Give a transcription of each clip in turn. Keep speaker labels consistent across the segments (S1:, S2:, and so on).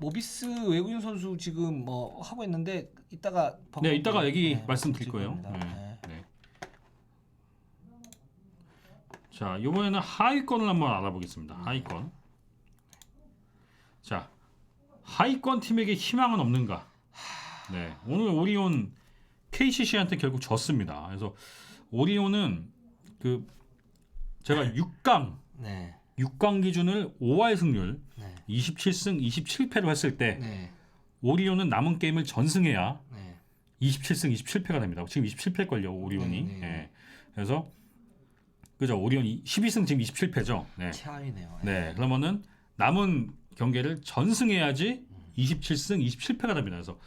S1: 모비스 외국인 선수 지금 뭐 하고 있는데 이따가
S2: 네, 이따가 얘기
S1: 네,
S2: 말씀드릴 거예요.
S1: 겁니다.
S2: 네. 네. 자, 이번에는 하위권을 한번 알아보겠습니다. 하위권. 자, 하위권 팀에게 희망은 없는가? 네, 오늘 오리온 KCC한테 결국 졌습니다. 그래서 오리온은 그 제가 6강
S1: 네.
S2: 6강 기준을 5할 승률
S1: 네.
S2: 27승 27패로 했을 때
S1: 네.
S2: 오리온은 남은 게임을 전승해야
S1: 네.
S2: 27승 27패가 됩니다. 지금 27패 걸려 오리온이.
S1: 네, 네.
S2: 예. 그래서 그죠, 오리온이 12승 지금 27패죠. 네.
S1: 차이네요.
S2: 네. 그러면은 남은 경기를 전승해야지 27승 27패가 됩니다. 그래서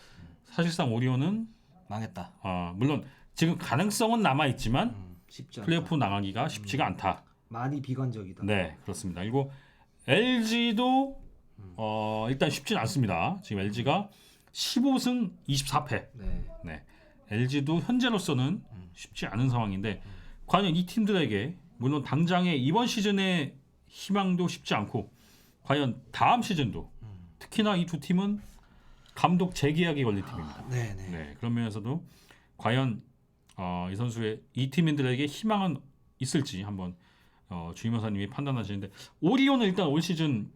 S2: 사실상 오리온은
S1: 망했다.
S2: 물론 지금 가능성은 남아 있지만
S1: 쉽지 않다.
S2: 플레이오프 나가기가 쉽지가 않다.
S1: 많이 비관적이다.
S2: 네, 그렇습니다. 그리고 LG도 일단 쉽진 않습니다. 지금 LG가 15승 24패.
S1: 네.
S2: 네, LG도 현재로서는 쉽지 않은 상황인데 과연 이 팀들에게 물론 당장의 이번 시즌의 희망도 쉽지 않고 과연 다음 시즌도 특히나 이 두 팀은 감독 재계약이 걸린 팀입니다.
S1: 네, 네.
S2: 네, 그런 면에서도 과연 이 선수의 이 팀인들에게 희망은 있을지 한번 주임원사님이 판단하시는데 오리온은 일단 올 시즌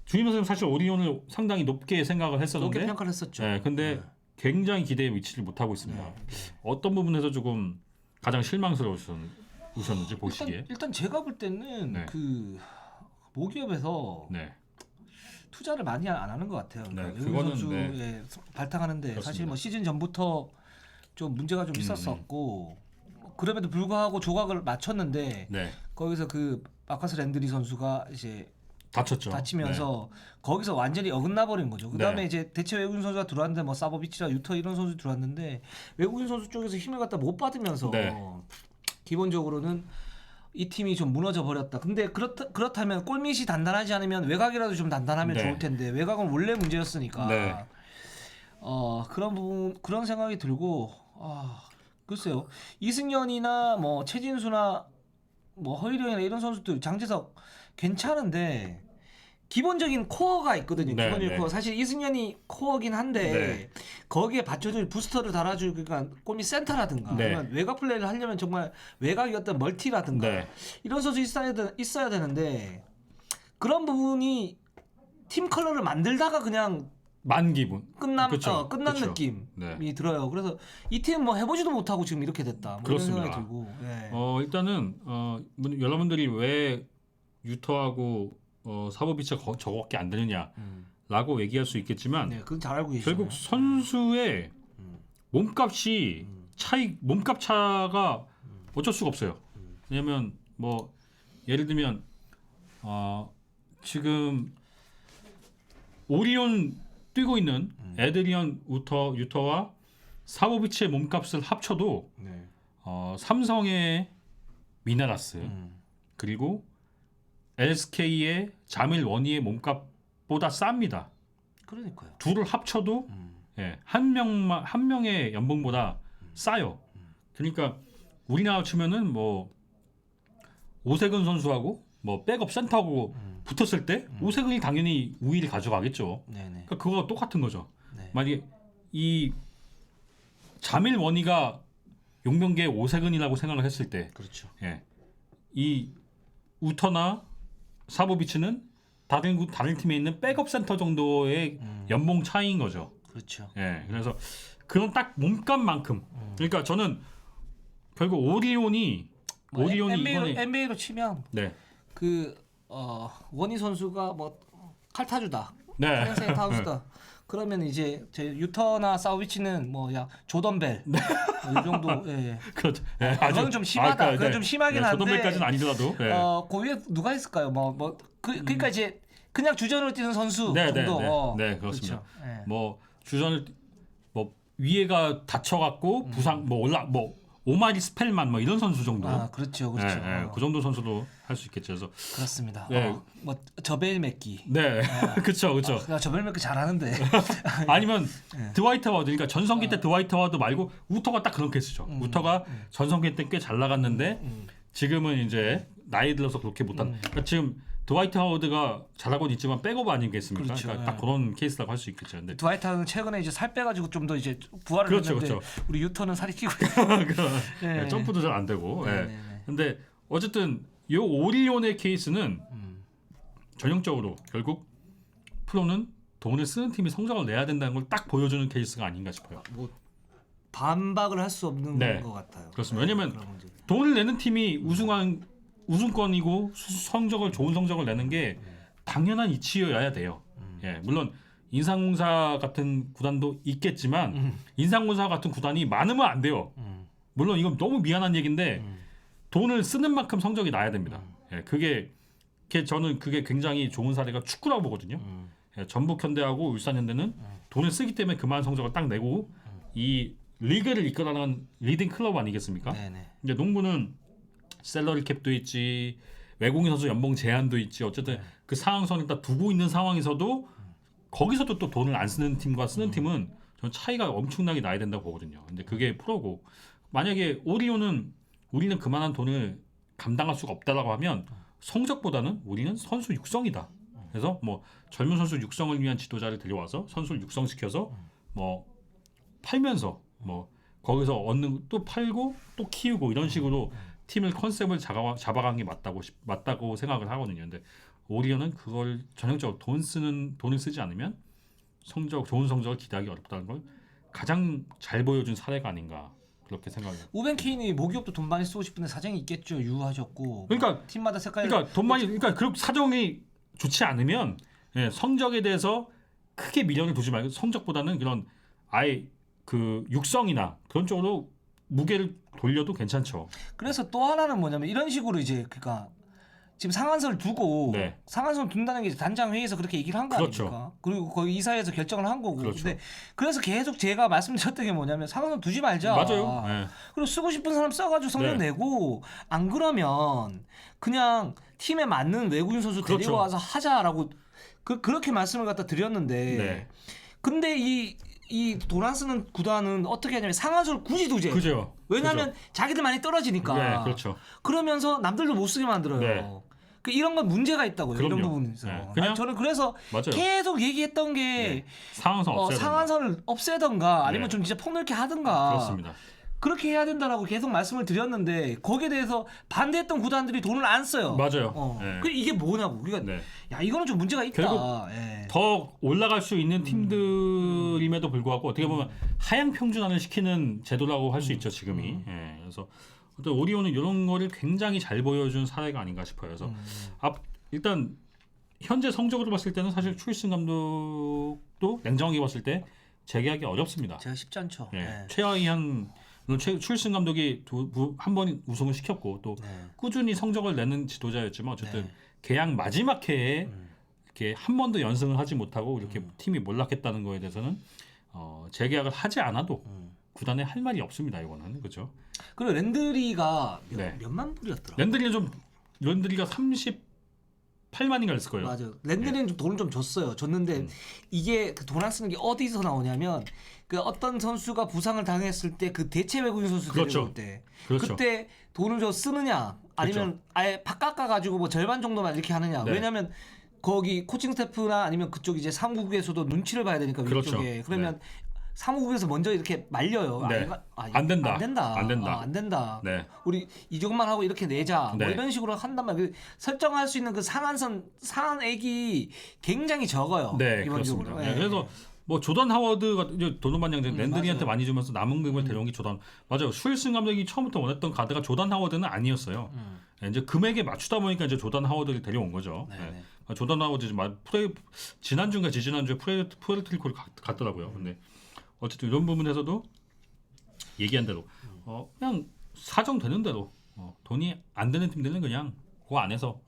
S2: 주임원사님 사실 오리온을 상당히 높게 생각을 했었는데
S1: 높게 평가를 했었죠.
S2: 네, 근데
S1: 네.
S2: 굉장히 기대에 미치지 못하고 있습니다.
S1: 네.
S2: 어떤 부분에서 조금 가장 실망스러우셨는지 보시기에.
S1: 일단 제가 볼 때는
S2: 네.
S1: 그 모기업에서
S2: 네,
S1: 투자를 많이 안 하는 것 같아요.
S2: 네,
S1: 그러니까
S2: 그거는,
S1: 외국 선수에 발탁하는데
S2: 그렇습니다.
S1: 사실 뭐 시즌 전부터 좀 문제가 좀 있었었고 그럼에도 불구하고 조각을 맞췄는데
S2: 네,
S1: 거기서 그 마커스 랜드리 선수가 이제
S2: 다쳤죠.
S1: 다치면서 거기서 완전히 어긋나 버린 거죠. 그다음에
S2: 네.
S1: 이제 대체 외국인 선수가 들어왔는데 뭐 사보비치라 유터 이런 선수 들어왔는데 외국인 선수 쪽에서 힘을 갖다 못 받으면서
S2: 네.
S1: 기본적으로는 이 팀이 좀 무너져 버렸다. 근데 그렇다면 골밑이 단단하지 않으면 외곽이라도 좀 단단하면
S2: 네.
S1: 좋을 텐데 외곽은 원래 문제였으니까
S2: 네.
S1: 그런 부분 그런 생각이 들고 글쎄요 이승연이나 뭐 최진수나 뭐 허일영이나 이런 선수들 장재석 괜찮은데 기본적인 코어가 있거든요.
S2: 네,
S1: 기본적인
S2: 네.
S1: 코어 사실 이승연이 코어긴 한데
S2: 네.
S1: 거기에 받쳐줄 부스터를 달아줄 그러니까 골밑 센터라든가
S2: 네.
S1: 아니면 외곽 플레이를 하려면 정말 외곽이 어떤 멀티라든가
S2: 네.
S1: 이런 선수 있어야 되는데 그런 부분이 팀 컬러를 만들다가 그냥
S2: 만 기분.
S1: 끝난
S2: 그쵸, 그쵸.
S1: 느낌이
S2: 네.
S1: 들어요. 그래서 이 팀은 뭐 해보지도 못하고 지금 이렇게 됐다. 뭐 이런
S2: 그렇습니다.
S1: 생각이 들고. 예.
S2: 일단은 여러분들이 왜 유터하고 사보비치가 저거밖에 안 되느냐라고 얘기할 수 있겠지만
S1: 네, 그건 잘 알고 계시죠.
S2: 결국 선수의 몸값이 몸값 차가 어쩔 수가 없어요. 왜냐면 뭐 예를 들면 지금 오리온 뛰고 있는 에드리언 유터와 사보비치의 몸값을 합쳐도
S1: 네.
S2: 삼성의 미나라스 그리고 LSK의 자밀 원희의 몸값보다 쌉니다.
S1: 그러니까요.
S2: 둘을 합쳐도 한 명의 연봉보다 싸요. 그러니까 우리나라 치면은 뭐 오세근 선수하고 뭐 백업 센터하고 붙었을 때 오세근이 당연히 우위를 가져가겠죠.
S1: 네네.
S2: 그러니까 그거가 똑같은 거죠.
S1: 네.
S2: 만약에 이 자밀 원희가 용병계의 오세근이라고 생각을 했을 때,
S1: 그렇죠.
S2: 이 우터나 사보비치는 다른 팀에 있는 백업 센터 정도의 연봉 차이인 거죠.
S1: 그렇죠.
S2: 그래서 그런 딱 몸값만큼. 그러니까 저는 결국 오리온이 이번에
S1: NBA로 치면
S2: 네,
S1: 원희 선수가 뭐 칼타주다.
S2: 네,
S1: 프랜스의 타우스다. 그러면 이제 제 유터나 사우비치는 뭐야 조던벨 이 정도. 예.
S2: 그렇죠.
S1: 그건 좀 심하다. 그건 좀 심하긴 한데.
S2: 조던벨까지는 아니더라도.
S1: 그 위에 누가 있을까요? 그러니까 이제 그냥 주전으로 뛰는 선수
S2: 네,
S1: 정도.
S2: 네, 그렇습니다.
S1: 그렇죠. 예.
S2: 뭐 주전을 뭐 위에가 다쳐갖고 부상 오마리 스펠만 뭐 이런 선수 정도.
S1: 그렇죠.
S2: 그 정도 선수도 할 수 있겠죠. 그래서
S1: 그렇습니다.
S2: 네.
S1: 뭐 저벨 맥기.
S2: 네, 그렇죠.
S1: 저벨 맥기 잘하는데.
S2: 아니면 드와이트 하워드, 그러니까 전성기 때 드와이트 하워드 말고 우터가 딱 그렇게 쓰죠. 우터가 전성기 때 꽤 잘 나갔는데 지금은 이제 나이 들어서 그렇게 못한. 그러니까 지금 드와이트 하워드가 잘하고는 있지만 백업 아니겠습니까?
S1: 그렇죠.
S2: 그러니까 딱 그런 케이스라고 할 수 있겠죠. 근데
S1: 드와이트는 최근에 이제 살 빼가지고 좀 더 이제 부활을
S2: 그렇죠,
S1: 했는데
S2: 그렇죠.
S1: 우리 유턴은 살이 찌고 있어요.
S2: 네, 점프도 잘 안 되고. 예.
S1: 네.
S2: 근데 어쨌든 이 오리온의 케이스는 전형적으로 결국 프로는 돈을 쓰는 팀이 성적을 내야 된다는 걸 딱 보여주는 케이스가 아닌가 싶어요.
S1: 뭐 반박을 할 수 없는
S2: 네.
S1: 것 같아요.
S2: 그렇습니다. 왜냐면
S1: 그런 문제.
S2: 돈을 내는 팀이 우승권이고 좋은 성적을 내는 게 당연한 이치여야 돼요. 예, 물론 인상공사 같은 구단도 있겠지만 인상공사 같은 구단이 많으면 안 돼요. 물론 이건 너무 미안한 얘기인데 돈을 쓰는 만큼 성적이 나야 됩니다. 예, 저는 그게 굉장히 좋은 사례가 축구라고 보거든요. 예, 전북현대하고 울산현대는 돈을 쓰기 때문에 그만한 성적을 딱 내고 이 리그를 이끌어가는 리딩 클럽 아니겠습니까?
S1: 네네.
S2: 이제 농구는 셀러리 캡도 있지, 외국인 선수 연봉 제한도 있지. 어쨌든 그 상황선을 딱 두고 있는 상황에서도 거기서도 또 돈을 안 쓰는 팀과 쓰는 팀은 저는 차이가 엄청나게 나야 된다고 보거든요. 근데 그게 프로고 만약에 우리는 그만한 돈을 감당할 수가 없다라고 하면 성적보다는 우리는 선수 육성이다. 그래서 뭐 젊은 선수 육성을 위한 지도자를 데려와서 선수를 육성시켜서 뭐 팔면서 뭐 거기서 얻는 또 팔고 또 키우고 이런 식으로 팀을 컨셉을 잡아간 게 맞다고 생각을 하거든요. 근데 오리온은 그걸 전형적으로 돈을 쓰지 않으면 좋은 성적을 기대하기 어렵다는 걸 가장 잘 보여준 사례가 아닌가 그렇게 생각해요.
S1: 우벤 케인이 모기업도 돈 많이 쓰고 싶은데 사정이 있겠죠. 유하셨고.
S2: 그러니까
S1: 팀마다 색깔.
S2: 그러니까 돈 많이 그러니까 그 사정이 좋지 않으면 예, 성적에 대해서 크게 미련을 두지 말고 성적보다는 그런 아예 그 육성이나 그런 쪽으로 무게를 돌려도 괜찮죠.
S1: 그래서 또 하나는 뭐냐면 이런 식으로 이제 그러니까 지금 상한선을 두고
S2: 네.
S1: 상한선 둔다는 게 단장 회의에서 그렇게 얘기를 한 거
S2: 그렇죠.
S1: 아닙니까? 그리고 거기 이사회에서 결정을 한 거고.
S2: 그렇죠.
S1: 근데 그래서 계속 제가 말씀드렸던 게 뭐냐면 상한선 두지 말자.
S2: 맞아요. 예.
S1: 그리고 쓰고 싶은 사람 써가지고 성적
S2: 네.
S1: 내고 안 그러면 그냥 팀에 맞는 외국인 선수 데리고
S2: 그렇죠.
S1: 와서 하자라고 그렇게 말씀을 갖다 드렸는데
S2: 네.
S1: 근데 이 돈 안 쓰는 구단은 어떻게 하냐면 상한선을 굳이 두지.
S2: 그죠.
S1: 왜냐하면 자기들 많이 떨어지니까.
S2: 네, 그렇죠.
S1: 그러면서 남들도 못 쓰게 만들어요.
S2: 네.
S1: 이런 건 문제가 있다고요.
S2: 그럼요.
S1: 이런 부분에서.
S2: 네. 그냥
S1: 저는 그래서
S2: 맞아요.
S1: 계속 얘기했던 게
S2: 네. 상한선 없애야 된다.
S1: 상한선을 없애던가 아니면
S2: 네.
S1: 좀 진짜 폭넓게 하던가
S2: 그렇습니다.
S1: 그렇게 해야 된다라고 계속 말씀을 드렸는데 거기에 대해서 반대했던 구단들이 돈을 안 써요.
S2: 맞아요. 네.
S1: 그 이게 뭐냐고. 우리가
S2: 네.
S1: 야 이거는 좀 문제가 있다.
S2: 결국
S1: 예.
S2: 더 올라갈 수 있는 팀들임에도 불구하고 어떻게 보면 하향 평준화를 시키는 제도라고 할 수 있죠 지금이. 예, 그래서 어떤 오리온은 이런 거를 굉장히 잘 보여준 사례가 아닌가 싶어요. 그래서 일단 현재 성적으로 봤을 때는 사실 추일승 감독도 냉정하게 봤을 때 재계약이 어렵습니다.
S1: 제가 쉽지 않죠.
S2: 예,
S1: 예.
S2: 최하위한 물론 추일승 감독이 한 번 우승을 시켰고 또
S1: 네.
S2: 꾸준히 성적을 내는 지도자였지만 어쨌든
S1: 네.
S2: 계약 마지막 해에 이렇게 한 번도 연승을 하지 못하고 이렇게 팀이 몰락했다는 거에 대해서는 재계약을 하지 않아도 구단에 할 말이 없습니다. 이거는 그렇죠.
S1: 그리고 랜드리가
S2: 네.
S1: 몇만 불이었더라.
S2: 랜드리가 38만인가 했을 거예요.
S1: 맞아요. 랜드리는 좀 돈을 좀 줬어요. 줬는데 이게 그 돈 안 쓰는 게 어디서 나오냐면 그 어떤 선수가 부상을 당했을 때 그 대체 외국인 선수
S2: 그렇죠.
S1: 데려올 때
S2: 그렇죠.
S1: 그때 돈을 줘 쓰느냐 아니면 아예 팍 깎아 가지고 뭐 절반 정도만 이렇게 하느냐.
S2: 네.
S1: 왜냐면 거기 코칭 스태프나 아니면 그쪽 이제 사무국에서도 눈치를 봐야 되니까
S2: 그렇죠.
S1: 위쪽에 그러면 사무국에서 먼저 이렇게 말려요.
S2: 네.
S1: 안
S2: 된다.
S1: 안 된다.
S2: 안 된다.
S1: 안 된다.
S2: 네.
S1: 우리 이쪽만 하고 이렇게 내자. 뭐
S2: 네.
S1: 이런 식으로 한단 말이에요. 설정할 수 있는 그 상한액이 굉장히 적어요.
S2: 네,
S1: 기본적으로.
S2: 그렇습니다. 네, 그래서 뭐 조던 하워드 같은 도노반 양제 랜드리한테
S1: 맞아요.
S2: 많이 주면서 남은 금을 데려온 게 조던 맞아요. 슈일슨 감독이 처음부터 원했던 가드가 조던 하워드는 아니었어요. 네, 이제 금액에 맞추다 보니까 이제 조던 하워드를 데려온 거죠.
S1: 네,
S2: 네.
S1: 네.
S2: 조던 하워드 지난주인가 지지난주에 푸에르토리코를 갔더라고요. 근데 어쨌든 이런 부분에서도 얘기한 대로 그냥 사정되는 대로 돈이 안 되는 팀들은 그냥 그 안에서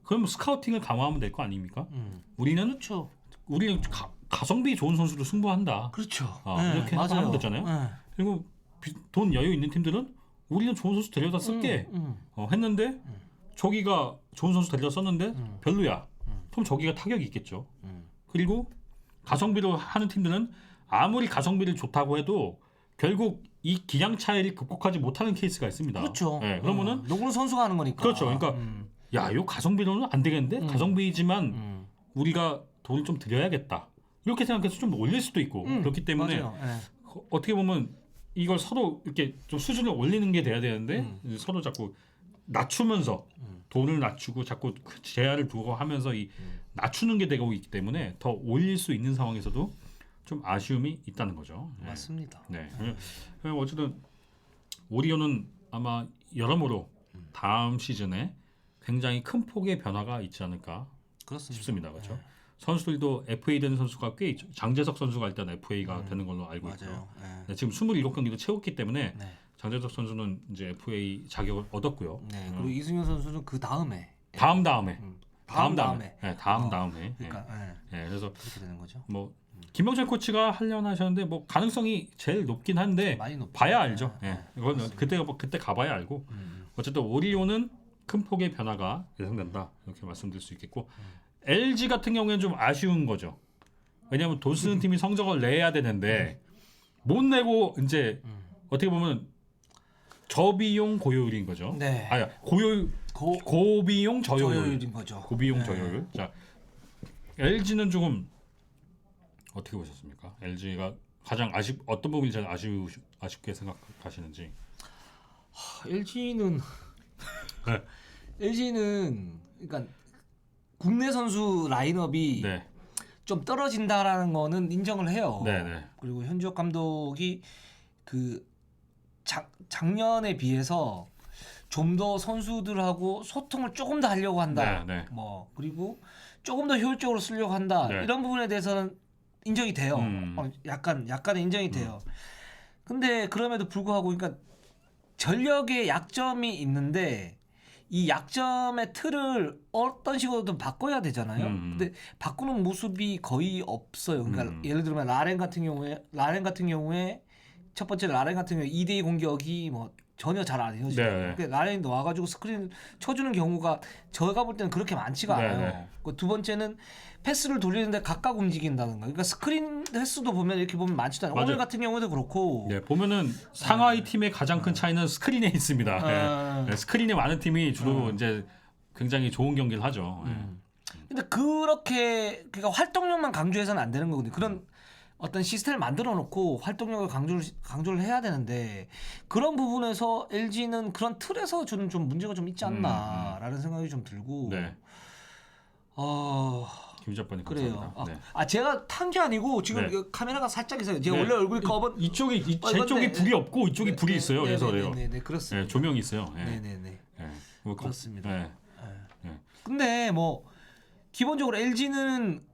S2: 그럼 스카우팅을 강화하면 될 거 아닙니까? 우리는
S1: 그렇죠.
S2: 가성비 좋은 선수로 승부한다.
S1: 그렇죠.
S2: 이렇게 하면 됐잖아요.
S1: 네.
S2: 그리고 돈 여유 있는 팀들은 우리는 좋은 선수 데려다 쓸게 했는데 저기가 좋은 선수 데려다 썼는데 별로야. 그럼 저기가 타격이 있겠죠. 그리고 가성비로 하는 팀들은 아무리 가성비를 좋다고 해도 결국 이 기량 차이를 극복하지 못하는 케이스가 있습니다.
S1: 그렇죠.
S2: 네, 그러면은
S1: 농구는 선수가 하는 거니까.
S2: 그렇죠. 그러니까 야, 요 가성비로는 안 되겠는데 가성비지만
S1: 음.
S2: 우리가 돈을 좀 드려야겠다. 이렇게 생각해서 좀 올릴 수도 있고 그렇기 때문에
S1: 맞아요. 예.
S2: 어떻게 보면 이걸 서로 이렇게 좀 수준을 올리는 게 돼야 되는데 이제 서로 자꾸 낮추면서 돈을 낮추고 자꾸 그 제한을 두고 하면서 이 낮추는 게 되고 있기 때문에 더 올릴 수 있는 상황에서도 좀 아쉬움이 있다는 거죠. 네.
S1: 맞습니다.
S2: 네. 어쨌든 오리온은 아마 여러모로 다음 시즌에 굉장히 큰 폭의 변화가 있지 않을까
S1: 그렇습니다.
S2: 싶습니다. 그렇죠? 선수들도 FA 되는 선수가 꽤 있죠. 장재석 선수가 일단 FA가 되는 걸로 알고 있고요.
S1: 맞아요. 예.
S2: 네, 지금 27경기도 채웠기 때문에
S1: 네.
S2: 장재석 선수는 이제 FA 자격을 얻었고요.
S1: 네. 그리고 이승현 선수는 그 다음에
S2: 다음에
S1: 다음에.
S2: 네, 다음에.
S1: 그러니까
S2: 네, 그래서
S1: 그렇게 되는 거죠.
S2: 뭐 김병철 코치가 하려나 하셨는데 뭐 가능성이 제일 높긴 한데
S1: 많이 높죠.
S2: 봐야 알죠.
S1: 네,
S2: 예. 이거는 그때 가봐야 알고 어쨌든 오리온은 큰 폭의 변화가 예상된다 이렇게 말씀드릴 수 있겠고 LG 같은 경우에는 좀 아쉬운 거죠. 왜냐하면 돈 쓰는 팀이 성적을 내야 되는데 못 내고 이제 어떻게 보면 저비용 고효율인 거죠.
S1: 네.
S2: 아야 고비용 저효율.
S1: 저효율인 거죠.
S2: 고비용
S1: 네.
S2: 저효율. 자, LG는 조금 어떻게 보셨습니까? LG가 가장 어떤 부분이 제일 아쉽게 생각하시는지.
S1: LG는
S2: 네.
S1: 그러니까 국내 선수 라인업이
S2: 네,
S1: 좀 떨어진다라는 거는 인정을 해요.
S2: 네, 네.
S1: 그리고 현지혁 감독이 그 작년에 비해서 좀 더 선수들하고 소통을 조금 더 하려고 한다.
S2: 네, 네.
S1: 뭐 그리고 조금 더 효율적으로 쓰려고 한다.
S2: 네.
S1: 이런 부분에 대해서는 인정이 돼요. 약간의 인정이 돼요. 근데 그럼에도 불구하고 그러니까 전력의 약점이 있는데 이 약점의 틀을 어떤 식으로든 바꿔야 되잖아요. 근데 바꾸는 모습이 거의 없어요. 그러니까 예를 들면 라렌 같은 경우에 첫 번째 라렌 같은 경우에 2대2 공격이 뭐 전혀 잘 안 이어지고
S2: 네.
S1: 그러니까 라렌이 와가지고 스크린 쳐주는 경우가 제가 볼 때는 그렇게 많지가
S2: 네,
S1: 않아요.
S2: 네.
S1: 두 번째는 패스를 돌리는데 각각 움직인다는 거. 그러니까 스크린 횟수도 보면 이렇게 보면 많지도 않아요.
S2: 맞아요.
S1: 오늘 같은 경우도 그렇고.
S2: 네, 보면은 상하이 팀의 가장 큰 차이는 스크린에 있습니다. 네, 스크린에 많은 팀이 주로 이제 굉장히 좋은 경기를 하죠.
S1: 근데 그렇게 그러니까 활동력만 강조해서는 안 되는 거거든요. 그런 어떤 시스템을 만들어 놓고 활동력을 강조를 해야 되는데 그런 부분에서 LG는 그런 틀에서 저는 좀 문제가 좀 있지 않나라는 생각이 좀 들고.
S2: 네. 김 작가님
S1: 그래요.
S2: 감사합니다.
S1: 제가 탄 게 아니고 지금
S2: 네.
S1: 그 카메라가 살짝 있어요. 제가
S2: 네.
S1: 원래 얼굴이 검은
S2: 이쪽이 제
S1: 이건데,
S2: 쪽이 불이 없고 이쪽이 불이 있어요. 그래서 그래요.
S1: 네, 그렇습니다.
S2: 네, 조명이 있어요. 네.
S1: 네네네.
S2: 네. 뭐
S1: 그렇습니다.
S2: 네.
S1: 근데 뭐 기본적으로 LG는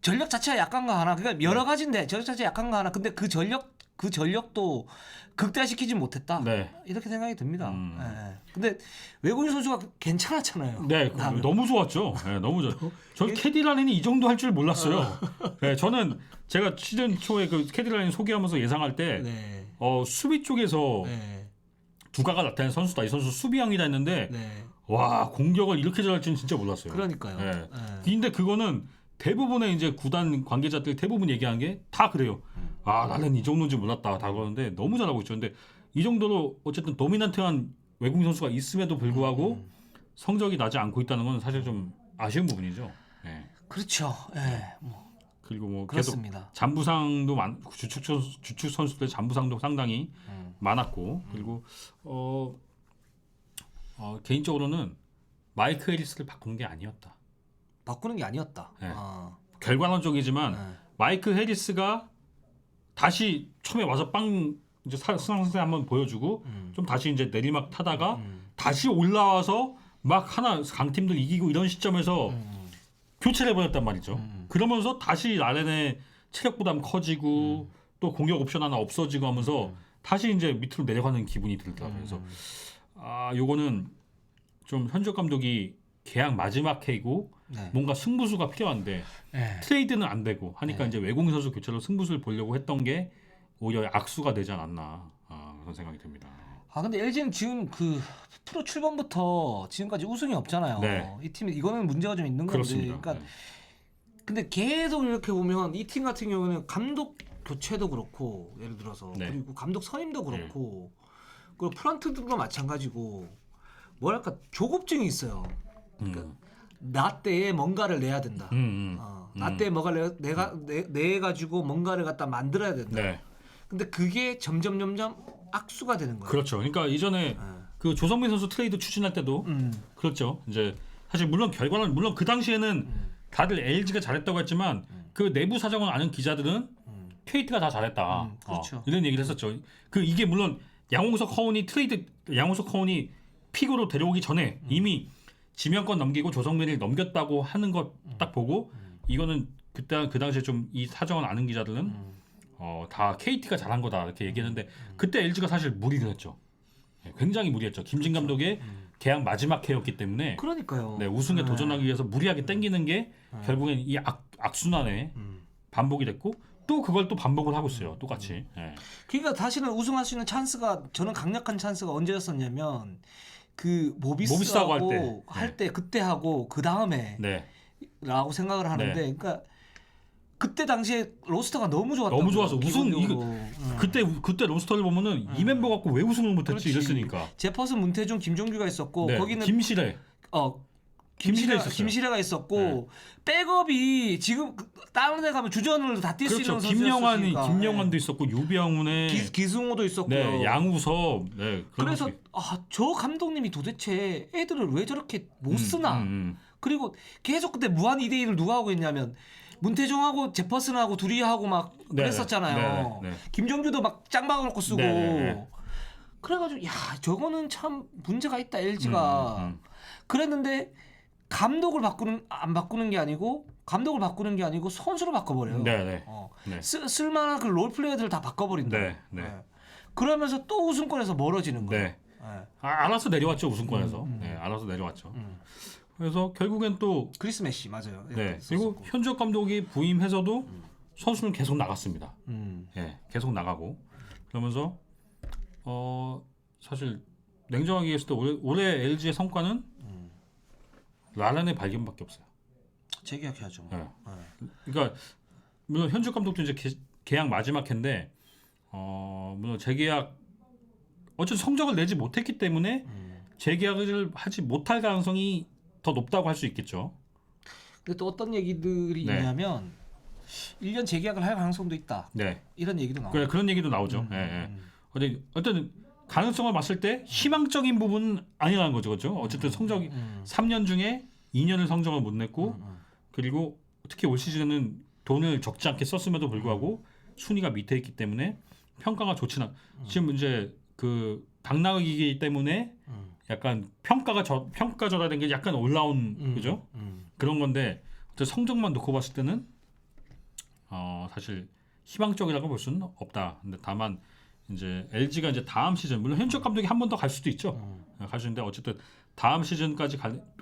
S1: 전력 자체가 약한 거 하나. 그러니까 여러 가지인데 전력 자체가 약한 거 하나. 근데 그 전력도 극대화시키지 못했다.
S2: 네.
S1: 이렇게 생각이 듭니다. 예. 근데 외국인 선수가 괜찮았잖아요.
S2: 네, 너무 좋았죠. 네, 너무 좋. 전 캐디라인이 이 정도 할 줄 몰랐어요. 네, 저는 제가 시즌 초에 그 캐디라인 소개하면서 예상할 때
S1: 네.
S2: 수비 쪽에서
S1: 네.
S2: 두가가 나타낸 선수다. 이 선수 수비형이다 했는데
S1: 네.
S2: 와 공격을 이렇게 잘할 줄은 진짜 몰랐어요.
S1: 그러니까요.
S2: 네.
S1: 네.
S2: 근데 그거는 대부분의 이제 구단 관계자들 대부분 얘기한 게 다 그래요. 나는 이 정도인지 몰랐다. 다 그러는데 너무 잘하고 있죠. 근데 이 정도로 어쨌든 도미넌트한 외국인 선수가 있음에도 불구하고 성적이 나지 않고 있다는 건 사실 좀 아쉬운 부분이죠. 네.
S1: 그렇죠. 예. 뭐
S2: 그리고 뭐 계속
S1: 그렇습니다.
S2: 잠부상도 주축 선수들 잠부상도 상당히 많았고 그리고 개인적으로는 마이크 해리스를 바꾸는 게 아니었다.
S1: 바꾸는 게 아니었다.
S2: 네. 결과론적이지만 마이크 해리스가 다시 처음에 와서 이제 상승세 한번 보여주고 좀 다시 이제 내리막 타다가 다시 올라와서 막 하나 강팀들 이기고 이런 시점에서 교체를 해버렸단 말이죠. 그러면서 다시 라렌의 체력 부담 커지고 또 공격 옵션 하나 없어지고 하면서 다시 이제 밑으로 내려가는 기분이 들더라고요. 그래서 요거는 좀 현적 감독이 계약 마지막 해이고
S1: 네.
S2: 뭔가 승부수가 필요한데
S1: 네.
S2: 트레이드는 안 되고 하니까 이제 외국인 선수 교체로 승부수를 보려고 했던 게 오히려 악수가 되지 않았나 그런 생각이 듭니다.
S1: 근데 LG는 지금 그 프로 출범부터 지금까지 우승이 없잖아요.
S2: 네.
S1: 이 팀이 이거는 문제가 좀 있는 건데.
S2: 그렇습니다.
S1: 그러니까 근데 계속 이렇게 보면 이 팀 같은 경우는 감독 교체도 그렇고 예를 들어서
S2: 네.
S1: 그리고 감독 선임도 그렇고 그리고 프런트들도 마찬가지고 뭐랄까 조급증이 있어요. 나 때에 뭔가를 내야 된다. 나 때에 뭔가를 내 가지고 뭔가를 갖다 만들어야 된다.
S2: 네.
S1: 근데 그게 점점 악수가 되는 거예요.
S2: 그렇죠. 그러니까 이전에 그 조성민 선수 트레이드 추진할 때도 그렇죠. 이제 사실 물론 결과는 물론 그 당시에는 다들 LG가 잘했다고 했지만 그 내부 사정을 아는 기자들은 KT가 다 잘했다.
S1: 그렇죠.
S2: 이런 얘기를 했었죠. 그 이게 물론 양홍석 허운이 픽으로 데려오기 전에 이미 지명권 넘기고 조성민을 넘겼다고 하는 것 딱 보고 이거는 그때 그 당시에 좀 이 사정을 아는 기자들은 다 KT가 잘한 거다 이렇게 얘기했는데 그때 LG가 사실 무리를 했죠. 굉장히 무리했죠. 김진 감독의 계약 마지막 해였기 때문에
S1: 그러니까요.
S2: 네, 우승에 도전하기 위해서 무리하게 땡기는 게 결국엔 이 악순환의 반복이 됐고 또 그걸 또 반복을 하고 있어요. 똑같이. 네.
S1: 그러니까 다시는 우승할 수 있는 찬스가 저는 강력한 찬스가 언제였었냐면 그 모비스하고 할 때 그때 하고 그 다음에
S2: 네.
S1: 라고 생각을 하는데
S2: 네.
S1: 그러니까 그때 당시에 로스터가 너무 좋았다.
S2: 너무 좋아서 우승 이거 그때 로스터를 보면은 이 멤버 갖고 왜 우승을 못했지 이랬으니까.
S1: 제퍼슨, 문태중, 김종규가 있었고
S2: 네.
S1: 거기는
S2: 김시래
S1: 김시래가 있었고 백업이 지금 다른 데 가면 주전으로 다 뛸 수
S2: 그렇죠.
S1: 있는 선수였으니까.
S2: 김영환도 있었고 유병훈의
S1: 기승호도 있었고요.
S2: 네, 양우섭. 네,
S1: 그래서 저 감독님이 도대체 애들을 왜 저렇게 못 쓰나? 그리고 계속 그때 무한 2대1을 누가 하고 있냐면 문태종하고 제퍼슨하고 둘이 하고 막 그랬었잖아요.
S2: 네.
S1: 김종규도 막 짱박아 놓고 쓰고.
S2: 네.
S1: 그래가지고 야 저거는 참 문제가 있다 LG가. 그랬는데 감독을 안 바꾸는 게 아니고 선수를 바꿔버려요.
S2: 네.
S1: 쓸만한 그 롤플레이어들을 다 바꿔버린다.
S2: 네.
S1: 그러면서 또 우승권에서 멀어지는 거예요.
S2: 네. 알아서 내려왔죠 우승권에서. 네, 알아서 내려왔죠. 그래서 결국엔 또
S1: 크리스 메시 맞아요.
S2: 네. 그리고 현주혁 감독이 부임해서도 선수는 계속 나갔습니다. 네, 계속 나가고 그러면서 사실 냉정하게 얘기했을 때 올해 LG의 성과는 라란의 발견밖에 없어요.
S1: 재계약해야죠.
S2: 네. 그러니까 물론 현주혁 감독도 이제 계약 마지막 해인데 물론 재계약 어쨌든 성적을 내지 못했기 때문에 재계약을 하지 못할 가능성이 더 높다고 할 수 있겠죠.
S1: 근데 또 어떤 얘기들이
S2: 네.
S1: 있냐면 1년 재계약을 할 가능성도 있다.
S2: 네.
S1: 이런 얘기도 나와요.
S2: 그런 얘기도 나오죠. 어쨌든 가능성을 봤을 때 희망적인 부분은 아니라는 거죠. 그렇죠? 어쨌든 성적이 3년 중에 2년을 성적을 못 냈고 그리고 특히 올 시즌에는 돈을 적지 않게 썼음에도 불구하고 순위가 밑에 있기 때문에 평가가 좋지는 지금 이제 그 당나귀이기 때문에 약간 평가절하된 게 약간 올라온 그죠? 그런 건데 성적만 놓고 봤을 때는 사실 희망적이라고 볼 수는 없다. 근데 다만 이제 LG가 이제 다음 시즌 물론 현주혁 감독이 한 번 더 갈 수도 있죠. 갈 수 있는데 어쨌든 다음 시즌까지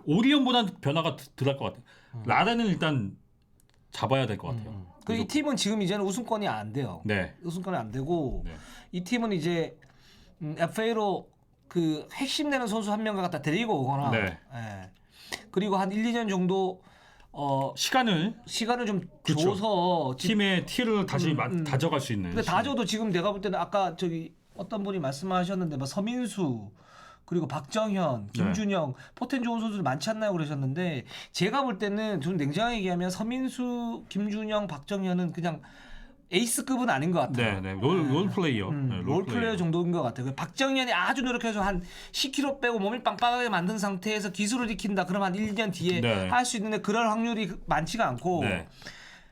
S2: 오리온보다는 변화가 덜할 것 같아요. 라렌은 일단 잡아야 될 것 같아요.
S1: 그리고 이 팀은 지금 이제는 우승권이 안 돼요.
S2: 네.
S1: 우승권이 안 되고
S2: 네.
S1: 이 팀은 이제 FA로 그 핵심 되는 선수 한 명을 갖다 데리고 오거나
S2: 네.
S1: 그리고 한 1, 2년 정도
S2: 시간을
S1: 좀
S2: 그쵸.
S1: 줘서
S2: 팀의 티를 다시 다져갈 수 있는.
S1: 근데 다져도 지금 내가 볼 때는 아까 저기 어떤 분이 말씀하셨는데 뭐 서민수 그리고 박정현, 김준영 포텐 좋은 선수들 많지 않나요 그러셨는데 제가 볼 때는 좀 냉정하게 얘기하면 서민수, 김준영, 박정현은 그냥 에이스급은 아닌 것 같아요.
S2: 네. 롤플레이어.
S1: 롤플레이어 정도인 것 같아요. 박정현이 아주 노력해서 한 10kg 빼고 몸을 빵빵하게 만든 상태에서 기술을 익힌다. 그럼 한 1년 뒤에 할 수 있는데 그럴 확률이 많지가 않고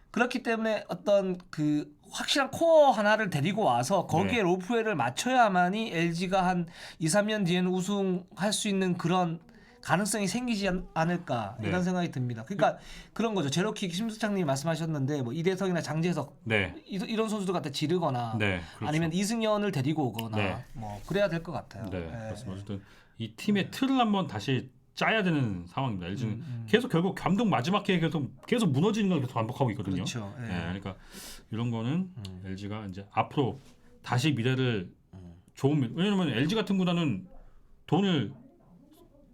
S1: 그렇기 때문에 어떤 그 확실한 코어 하나를 데리고 와서 거기에 롤플레이를 맞춰야만이 LG가 한 2, 3년 뒤에는 우승할 수 있는 그런 가능성이 생기지 않을까 이런 생각이 듭니다. 그러니까 그런 거죠. 제로킥 심수창님이 말씀하셨는데 뭐 이대성이나 장재석 이런 선수들 갖다 지르거나
S2: 그렇죠.
S1: 아니면 이승현을 데리고 오거나 뭐 그래야 될 것 같아요.
S2: 그렇습니다. 어쨌든 이 팀의 틀을 한번 다시 짜야 되는 상황입니다. LG는 계속 결국 감독 마지막 해에 계속 무너지는 걸 계속 반복하고 있거든요.
S1: 그렇죠.
S2: 그러니까 이런 거는 LG가 이제 앞으로 다시 미래를 왜냐면 LG 같은 구단은 돈을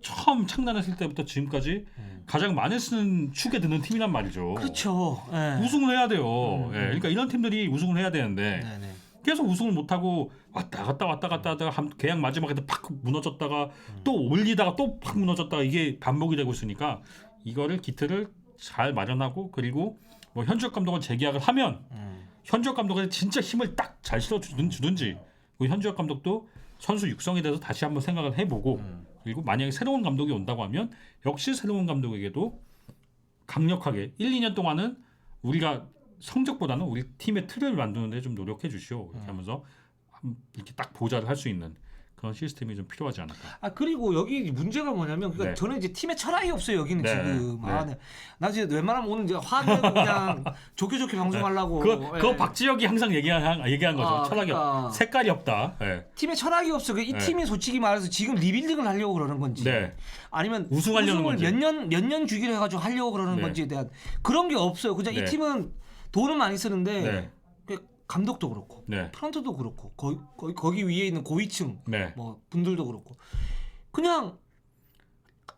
S2: 처음 창단했을 때부터 지금까지 가장 많이 쓰는 축에 드는 팀이란 말이죠.
S1: 그렇죠.
S2: 우승을 해야 돼요. 그러니까 이런 팀들이 우승을 해야 되는데 계속 우승을 못하고 왔다 갔다 하다가 계약 마지막에 팍 무너졌다가 또 올리다가 또 팍 무너졌다가 이게 반복이 되고 있으니까 이거를 기틀을 잘 마련하고 그리고 뭐 현주혁 감독은 재계약을 하면 현주혁 감독은 진짜 힘을 딱 잘 실어주든지 현주혁 감독도 선수 육성에 대해서 다시 한번 생각을 해보고 그리고 만약에 새로운 감독이 온다고 하면 역시 새로운 감독에게도 강력하게 1, 2년 동안은 우리가 성적보다는 우리 팀의 틀을 만드는 데 좀 노력해 주시오. 이렇게 하면서 이렇게 딱 보좌를 할 수 있는 그런 시스템이 좀 필요하지 않을까.
S1: 아 그리고 여기 문제가 뭐냐면 그러니까
S2: 네.
S1: 저는 이제 팀의 철학이 없어요 여기는
S2: 네.
S1: 지금.
S2: 네.
S1: 아, 네. 나 이제 웬만하면 오늘 이제 화내고 그냥 좋게 방송하려고.
S2: 그거
S1: 예.
S2: 박지혁이 항상 얘기한 거죠.
S1: 아,
S2: 철학이
S1: 그러니까.
S2: 색깔이 없다. 네.
S1: 팀의 철학이 없어. 이
S2: 네.
S1: 팀이 솔직히 말해서 지금 리빌딩을 하려고 그러는 건지,
S2: 네.
S1: 아니면
S2: 우승하려는
S1: 우승을
S2: 건지.
S1: 몇 년 주기로 해가지고 하려고 그러는
S2: 네.
S1: 건지에 대한 그런 게 없어요. 그냥
S2: 네.
S1: 이 팀은 돈을 많이 쓰는데
S2: 네.
S1: 그 감독도 그렇고,
S2: 네.
S1: 프런트도 그렇고, 거기 위에 있는 고위층
S2: 네.
S1: 뭐 분들도 그렇고, 그냥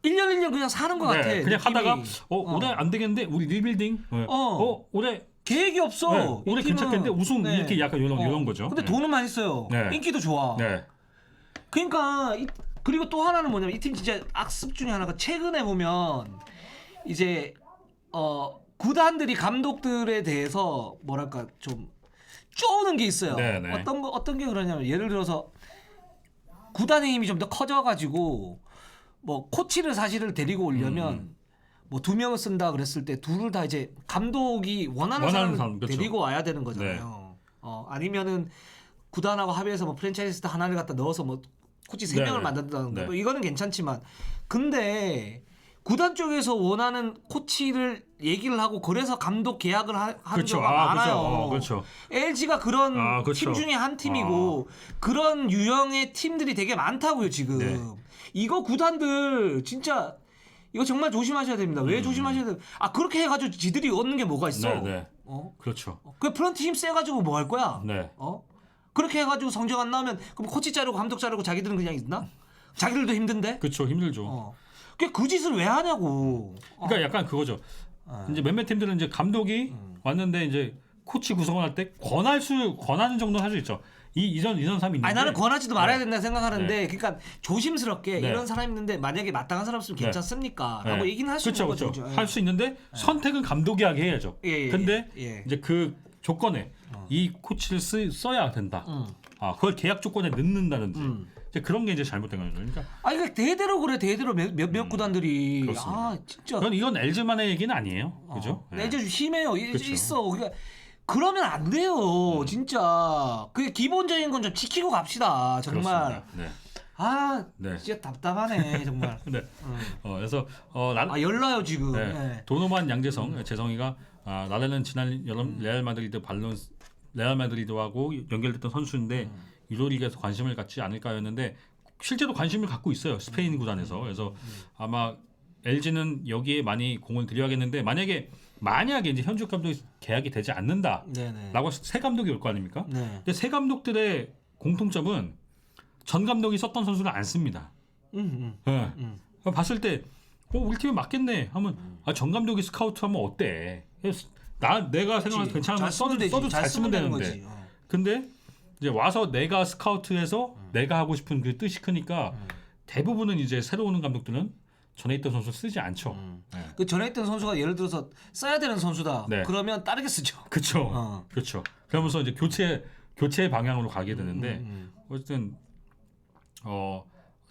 S1: 1년 그냥 사는 것
S2: 네.
S1: 같아.
S2: 그냥
S1: 느낌이.
S2: 하다가 올해 안 되겠는데 우리 리빌딩. 네. 올해
S1: 계획이 없어.
S2: 네. 올해
S1: 이 팀은.
S2: 괜찮겠는데 우승
S1: 네.
S2: 이렇게 약간 이런 거죠.
S1: 근데
S2: 네.
S1: 돈은 많이 써요.
S2: 네.
S1: 인기도 좋아.
S2: 네.
S1: 그러니까 그리고 또 하나는 뭐냐면 이 팀 진짜 악습 중에 하나가 최근에 보면 이제 구단들이 감독들에 대해서 뭐랄까 좀 쪼는 게 있어요.
S2: 네, 네.
S1: 어떤 게 그러냐면 예를 들어서 구단의 힘이 좀 더 커져가지고 뭐 코치를 사실을 데리고 오려면 뭐 2명을 쓴다 그랬을 때 둘을 다 이제 감독이 원하는 사람을
S2: 사람, 그렇죠.
S1: 데리고 와야 되는 거잖아요. 아니면은 구단하고 합의해서 뭐 프랜차이즈 하나를 갖다 넣어서 뭐 코치 3명을
S2: 네.
S1: 만든다는 거
S2: 네.
S1: 뭐 이거는 괜찮지만 근데 구단 쪽에서 원하는 코치를 얘기를 하고 그래서 감독 계약을 하는
S2: 그렇죠.
S1: 경우가 많아요.
S2: 그렇죠.
S1: LG가 그런
S2: 그렇죠.
S1: 팀 중에 한 팀이고 그런 유형의 팀들이 되게 많다고요 지금.
S2: 네.
S1: 이거 구단들 진짜 이거 정말 조심하셔야 됩니다. 왜 조심하셔야 돼요? 그렇게 해가지고 지들이 얻는 게 뭐가 있어?
S2: 네, 네. 그렇죠.
S1: 그 프런트 힘 세가지고 뭐 할 거야?
S2: 네.
S1: 그렇게 해가지고 성적 안 나오면 그럼 코치 자르고 감독 자르고 자기들은 그냥 있나? 자기들도 힘든데?
S2: 그렇죠. 힘들죠.
S1: 그 짓을 왜 하냐고.
S2: 그러니까 약간 그거죠. 이제 몇몇 팀들은 이제 감독이 왔는데 이제 코치 구성을 할 때 권하는 정도는 할 수 있죠. 이전 사람이 있는데.
S1: 나는 권하지도 말아야
S2: 네.
S1: 된다 생각하는데, 그러니까 조심스럽게
S2: 네.
S1: 이런 사람이 있는데 만약에 마땅한 사람 있으면 괜찮습니까?
S2: 네.
S1: 라고 얘기는 할 수 있는 거죠.
S2: 그렇죠. 할 수 있는데 선택은 감독이 하게 해야죠.
S1: 예,
S2: 근데
S1: 예.
S2: 이제 그 조건에 이 코치를 써야 된다. 그걸 계약 조건에 넣는다든지 이제 그런 게 이제 잘못된 거죠. 그러니까
S1: 이거 대대로 그래. 대대로 몇몇 구단들이.
S2: 그렇습니다.
S1: 진짜.
S2: 이건 LG만의 얘기는 아니에요. 그죠? 네.
S1: LG 심해요.
S2: 그렇죠.
S1: 있어. 그러니까 그러면 안 돼요. 진짜. 그게 기본적인 건 좀 지키고 갑시다. 정말.
S2: 그렇습니다. 네. 네.
S1: 진짜 답답하네 정말.
S2: 네. 그래서
S1: 열나요 지금.
S2: 네.
S1: 네.
S2: 도노만 양재성 재성이가 나는 지난 여름 레알 마드리드하고 연결됐던 선수인데 유로리그에서 관심을 갖지 않을까였는데 실제로 관심을 갖고 있어요. 스페인 구단에서. 그래서 아마 LG는 여기에 많이 공을 들여야겠는데 만약에 이제 현주 감독이 계약이 되지 않는다라고
S1: 네네.
S2: 새 감독이 올 거 아닙니까?
S1: 네.
S2: 근데 새 감독들의 공통점은 전 감독이 썼던 선수를 안 씁니다. 네. 봤을 때 우리 팀에 맞겠네 하면 전 감독이 스카우트하면 어때? 내가 생각해서 괜찮으면 써도 잘 쓰면 되는데. 근데 이제 와서 내가 스카우트해서 내가 하고 싶은 그 뜻이 크니까 대부분은 이제 새로 오는 감독들은 전에 있던 선수 쓰지 않죠. 네.
S1: 그 전에 있던 선수가 예를 들어서 써야 되는 선수다.
S2: 네.
S1: 그러면 다르게 쓰죠.
S2: 그렇죠. 그렇죠. 그러면서 이제 교체 방향으로 가게 되는데 어쨌든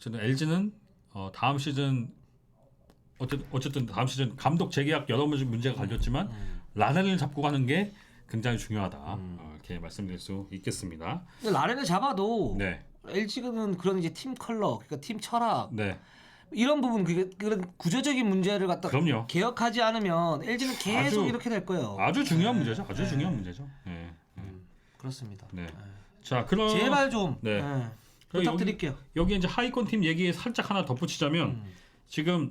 S2: LG는 다음 시즌 어쨌든 다음 시즌 감독 재계약 여러 문제가 걸렸지만 라렌을 잡고 가는 게 굉장히 중요하다. 이렇게 말씀드릴 수 있겠습니다.
S1: 근데 라렌을 잡아도
S2: 네.
S1: LG는 그런 이제 팀 컬러, 그러니까 팀 철학
S2: 네.
S1: 이런 부분 그런 구조적인 문제를 갖다
S2: 그럼요.
S1: 개혁하지 않으면 LG는 계속 이렇게 될 거예요.
S2: 아주 중요한 문제죠. 아주 중요한 문제죠. 네.
S1: 그렇습니다.
S2: 네. 자, 그럼
S1: 제발 좀
S2: 네.
S1: 부탁드릴게요.
S2: 여기 이제 하위권 팀 얘기 살짝 하나 덧붙이자면 지금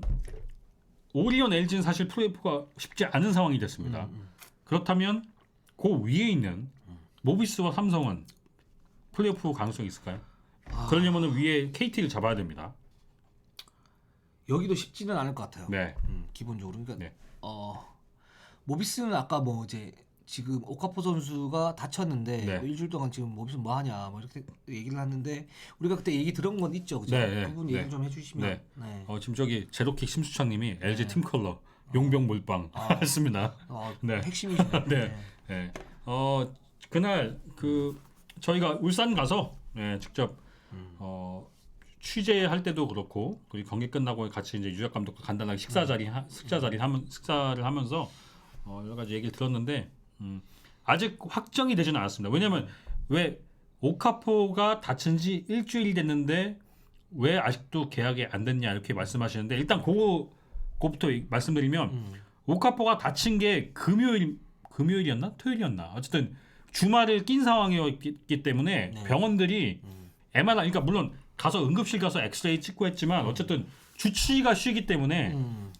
S2: 오리온 LG는 사실 플레이오프가 쉽지 않은 상황이 됐습니다. 그렇다면 그 위에 있는 모비스와 삼성은 플레이오프 가능성이 있을까요? 그러려면 위에 KT를 잡아야 됩니다.
S1: 여기도 쉽지는 않을 것 같아요.
S2: 네.
S1: 기본적으로 그러니까
S2: 네.
S1: 모비스는 아까 뭐 이제 지금 오카포 선수가 다쳤는데
S2: 네.
S1: 뭐 일주일 동안 지금 모비스 뭐 하냐 뭐 이렇게 얘기를 하는데 우리가 그때 얘기 들은 건 있죠, 그죠?
S2: 네, 네,
S1: 그 부분
S2: 네.
S1: 얘기 좀 해주시면.
S2: 네.
S1: 네.
S2: 지금 저기 제로킥 심수창님이 LG
S1: 네.
S2: 팀 컬러 용병 몰빵 했습니다.
S1: 네. 핵심이시네.
S2: 네. 네. 그날 그 저희가 울산 가서 직접 취재할 때도 그렇고 그리고 경기 끝나고 같이 이제 유작 감독과 간단하게 식사를 하면서 여러 가지 얘기를 들었는데 아직 확정이 되지는 않았습니다. 왜냐하면 왜 오카포가 다친 지 일주일 됐는데 왜 아직도 계약이 안 됐냐 이렇게 말씀하시는데 일단 그거부터 말씀드리면 오카포가 다친 게 금요일이었나 토요일이었나 어쨌든 주말을 낀 상황이었기 때문에
S1: 네.
S2: 병원들이 MRI 그러니까 물론 가서 응급실 가서 엑스레이 찍고 했지만 어쨌든 주치의가 쉬기 때문에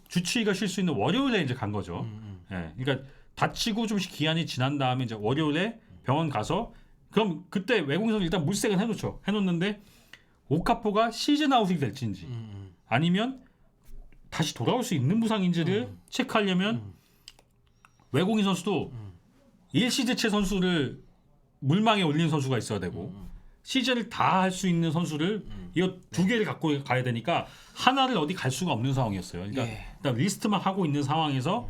S2: 주치의가 쉴 수 있는 월요일에 이제 간 거죠. 그러니까 다치고 좀 기한이 지난 다음에 이제 월요일에 병원 가서 그럼 그때 외국인 선수 일단 물색은 해놓는데 오카포가 시즌 아웃이 될지인지 아니면 다시 돌아올 수 있는 부상인지를 체크하려면 외국인 선수도 일시대체 선수를 물망에 올린 선수가 있어야 되고 시즌을 다 할 수 있는 선수를 이거 두 개를 갖고 가야 되니까 하나를 어디 갈 수가 없는 상황이었어요. 그러니까 일단 리스트만 하고 있는 상황에서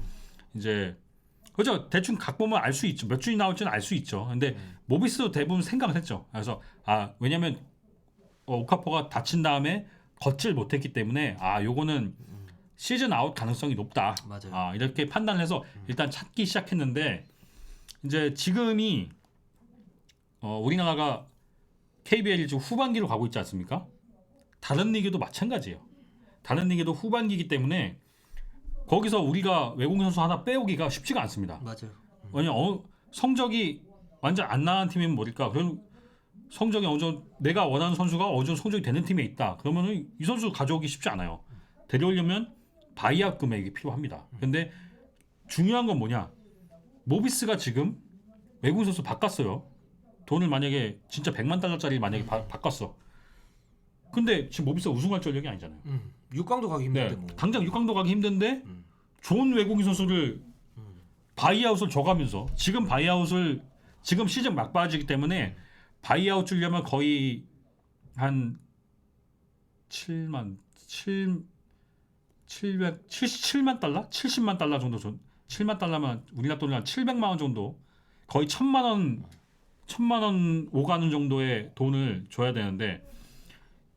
S2: 이제 그죠 대충 각 보면 알 수 있죠. 몇 주이 나올지는 알 수 있죠. 근데 모비스도 대부분 생각을 했죠. 그래서 왜냐면 오카포가 다친 다음에 걷질 못했기 때문에 요거는 시즌 아웃 가능성이 높다.
S1: 맞아요.
S2: 이렇게 판단해서 일단 찾기 시작했는데 이제 지금이 우리나라가 KBL이 지금 후반기로 가고 있지 않습니까? 다른 리그도 마찬가지예요. 다른 리그도 후반기이기 때문에 거기서 우리가 외국인 선수 하나 빼오기가 쉽지가 않습니다.
S1: 맞아요.
S2: 왜냐면 성적이 완전 안 나간 팀이면 뭘까? 그럼 성적이 어느 정도 내가 원하는 선수가 어느 정도 성적이 되는 팀에 있다. 그러면은 이 선수 가져오기 쉽지 않아요. 데려오려면 바이아웃 금액이 필요합니다. 근데 중요한 건 뭐냐? 모비스가 지금 외국인 선수 바꿨어요. 돈을 만약에 진짜 100만 달러짜리 만약에 바꿨어. 근데 지금 모비스가 우승할 전력이 아니잖아요.
S1: 6강도 가기 힘든데
S2: 네,
S1: 뭐.
S2: 당장 6강도 가기 힘든데 좋은 외국인 선수를 바이아웃을 줘가면서 지금 시즌 막바지이기 때문에 바이아웃 주려면 거의 한 7만 달러? 70만 달러 정도 7만 달러면 우리나라 돈으로 한 700만 원 정도 거의 1000만 원 오가는 정도의 돈을 줘야 되는데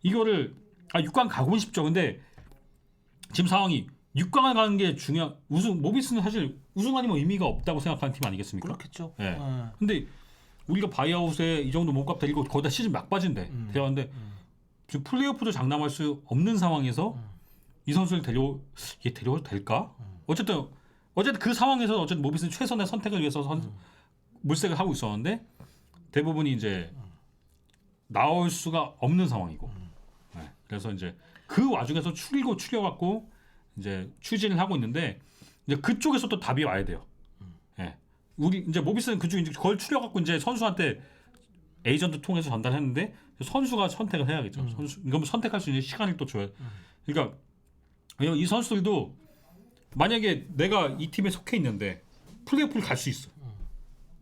S2: 이거를 6강 가고는 싶죠. 근데 지금 상황이 6강을 가는 게 모비스는 사실 우승 아니면 의미가 없다고 생각하는 팀 아니겠습니까?
S1: 그렇겠죠.
S2: 네. 근데 우리가 바이아웃에 이 정도 몸값 데리고 거기다 시즌 막바지인데 대화인데 지금 플레이오프도 장담할 수 없는 상황에서 이 선수를 데려도 될까? 어쨌든 그 상황에서 어쨌든 모비스는 최선의 선택을 위해서 물색을 하고 있었는데 대부분이 이제 나올 수가 없는 상황이고 그래서 이제 그 와중에서 추려갖고 이제 추진을 하고 있는데 이제 그쪽에서 또 답이 와야 돼요. 우리 이제 모비스는 그쪽 이제 그걸 추려갖고 이제 선수한테 에이전트 통해서 전달했는데 선수가 선택을 해야겠죠. 이건 선택할 수 있는 시간을 또 줘야. 그러니까 이 선수들도 만약에 내가 이 팀에 속해 있는데 플레이오프를 갈 수 있어.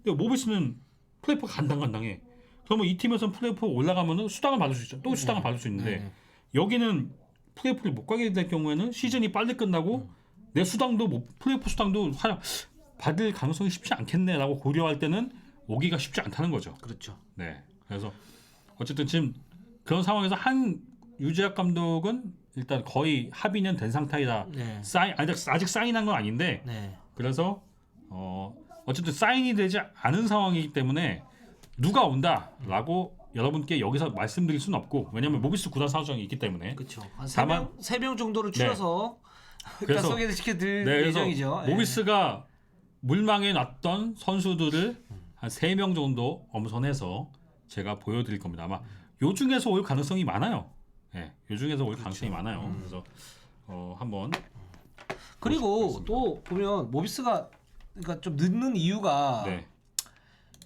S2: 근데 모비스는 플레이오프 간당간당해. 그러면 이 팀에서는 플레이오프 올라가면은 수당을 받을 수 있죠. 또 수당을 받을 수 있는데 여기는 플레이오프를 못 가게 될 경우에는 시즌이 빨리 끝나고 내 수당도 플레이오프 수당도 받을 가능성이 쉽지 않겠네라고 고려할 때는 오기가 쉽지 않다는 거죠.
S1: 그렇죠.
S2: 네. 그래서 어쨌든 지금 그런 상황에서 유재학 감독은 일단 거의 합의는 된 상태이다.
S1: 네.
S2: 아직 사인한 건 아닌데 그래서 어쨌든 사인이 되지 않은 상황이기 때문에 누가 온다라고 여러분께 여기서 말씀드릴 수는 없고 왜냐하면 모비스 구단 사정이 있기 때문에
S1: 그렇죠.
S2: 다만
S1: 3명 정도를 추려서
S2: 그래서
S1: 소개시켜드릴
S2: 그래서
S1: 예정이죠.
S2: 모비스가 물망에 놨던 선수들을 한 3명 정도 엄선해서 제가 보여드릴 겁니다. 아마 요 중에서 올 가능성이 많아요. 요 중에서 올 가능성이 많아요. 그래서 한번
S1: 그리고 또 보면 모비스가 그러니까 좀 늦는 이유가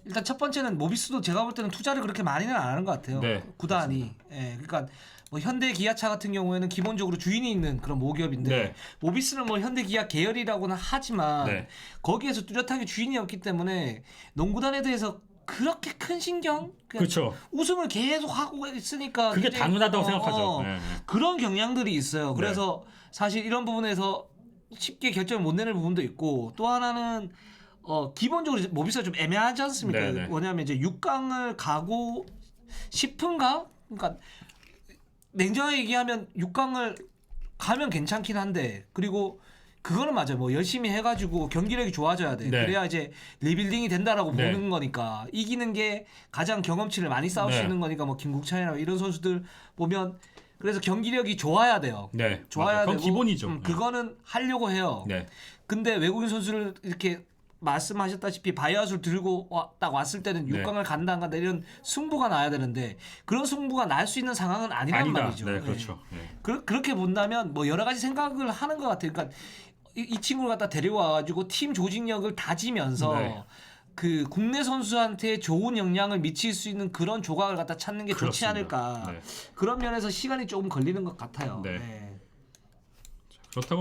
S1: 일단 첫 번째는 모비스도 제가 볼 때는 투자를 그렇게 많이는 안 하는 것 같아요. 구단이. 그러니까 뭐 현대 기아차 같은 경우에는 기본적으로 주인이 있는 그런 모기업인데
S2: 네.
S1: 모비스는 뭐 현대 기아 계열이라고는 하지만
S2: 네.
S1: 거기에서 뚜렷하게 주인이 없기 때문에 농구단에 대해서 그렇게 큰 신경 그냥
S2: 그렇죠.
S1: 우승을 계속 하고 있으니까
S2: 그게
S1: 굉장히,
S2: 당연하다고 생각하죠. 네, 네.
S1: 그런 경향들이 있어요. 그래서 사실 이런 부분에서 쉽게 결정을 못 내는 부분도 있고 또 하나는 기본적으로 이제 모비스가 좀 애매하지 않습니까?
S2: 네, 네.
S1: 뭐냐면 이제 6강을 가고 싶은가? 그러니까 냉정하게 얘기하면 6강을 가면 괜찮긴 한데 그리고 그거는 맞아요. 뭐 열심히 해가지고 경기력이 좋아져야 돼.
S2: 네.
S1: 그래야 이제 리빌딩이 된다라고
S2: 네.
S1: 보는 거니까 이기는 게 가장 경험치를 많이 쌓을 수
S2: 네.
S1: 있는 거니까 뭐 김국찬이나 이런 선수들 보면 그래서 경기력이 좋아야 돼요.
S2: 네.
S1: 좋아야
S2: 맞아요. 그건
S1: 되고
S2: 기본이죠.
S1: 그거는 하려고 해요.
S2: 네.
S1: 근데 외국인 선수를 이렇게 말씀하셨다시피 바이아웃을 들고 딱 왔을 때는
S2: 네.
S1: 6강을 간다 안 간다 이런 승부가 나야 되는데 그런 승부가 날 수 있는 상황은 아니란
S2: 아니다.
S1: 말이죠.
S2: 네, 그렇죠. 네.
S1: 그렇게 본다면 뭐 여러 가지 생각을 하는 것 같아요. 그러니까 이 친구를 갖다 데려와가지고 팀 조직력을 다지면서
S2: 네.
S1: 그 국내 선수한테 좋은 영향을 미칠 수 있는 그런 조각을 갖다 찾는 게 좋지
S2: 그렇습니다.
S1: 않을까.
S2: 네.
S1: 그런 면에서 시간이 조금 걸리는 것 같아요.
S2: 네.
S1: 네.
S2: 그렇다고